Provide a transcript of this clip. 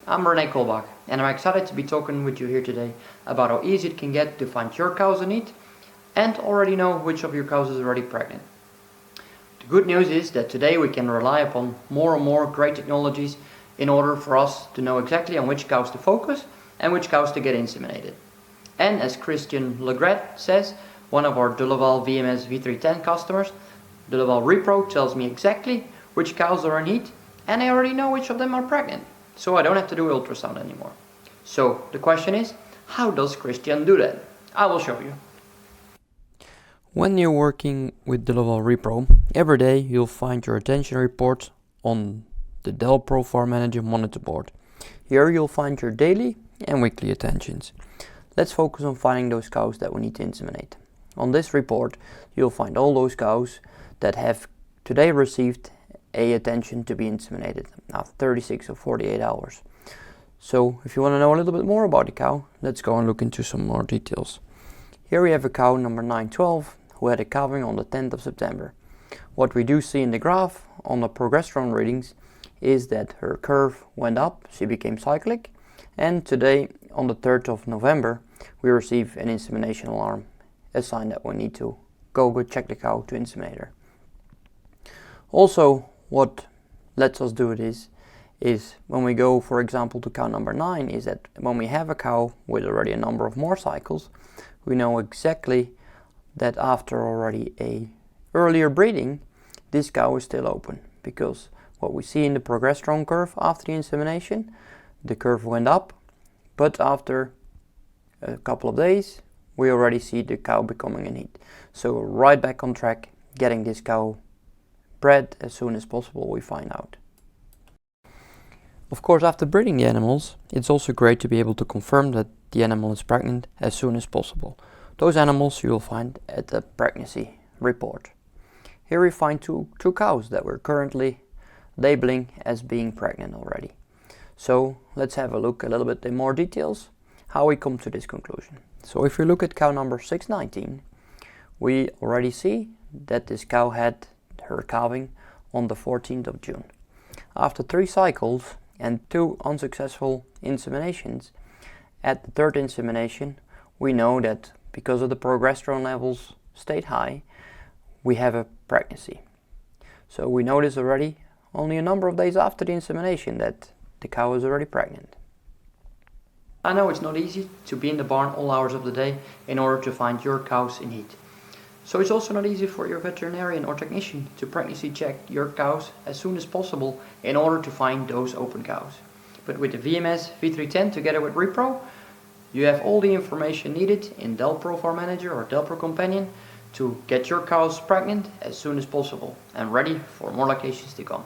I'm René Kolbach and I'm excited to be talking with you here today about how easy it can get to find your cows in heat and already know which of your cows is already pregnant. The good news is that today we can rely upon more and more great technologies in order for us to know exactly on which cows to focus and which cows to get inseminated. And as Christian Legret says, one of our DeLaval VMS V310 customers, DeLaval Repro tells me exactly which cows are in heat and I already know which of them are pregnant. So I don't have to do ultrasound anymore. So the question is, how does Christian do that? I will show you. When you're working with DeLaval Repro, every day you'll find your attention report on the DeLpro Farm Manager monitor board. Here you'll find your daily and weekly attentions. Let's focus on finding those cows that we need to inseminate. On this report you'll find all those cows that have today received a attention to be inseminated after 36 or 48 hours. So if you want to know a little bit more about the cow, let's go and look into some more details. Here we have a cow number 912 who had a calving on the 10th of September. What we do see in the graph on the progesterone readings is that her curve went up, she became cyclic, and today on the 3rd of November we receive an insemination alarm, a sign that we need to go check the cow to inseminate her. Also, what lets us do this is when we go, for example, to cow number 9, is that when we have a cow with already a number of more cycles, we know exactly that after already a earlier breeding, this cow is still open, because what we see in the progesterone curve after the insemination, the curve went up, but after a couple of days we already see the cow becoming in heat. So we're right back on track, getting this cow bred as soon as possible, we find out. Of course, after breeding the animals, it's also great to be able to confirm that the animal is pregnant as soon as possible. Those animals you will find at the pregnancy report. Here we find two cows that we're currently labeling as being pregnant already. So let's have a look a little bit in more details how we come to this conclusion. So if we look at cow number 619, we already see that this cow had her calving on the 14th of June. After 3 cycles and 2 unsuccessful inseminations, at the 3rd insemination we know that because of the progesterone levels stayed high, we have a pregnancy. So we know this already only a number of days after the insemination that the cow is already pregnant. I know it's not easy to be in the barn all hours of the day in order to find your cows in heat. So it's also not easy for your veterinarian or technician to pregnancy check your cows as soon as possible in order to find those open cows. But with the VMS V310 together with Repro, you have all the information needed in DeLpro Farm Manager or DeLpro Companion to get your cows pregnant as soon as possible and ready for more locations to come.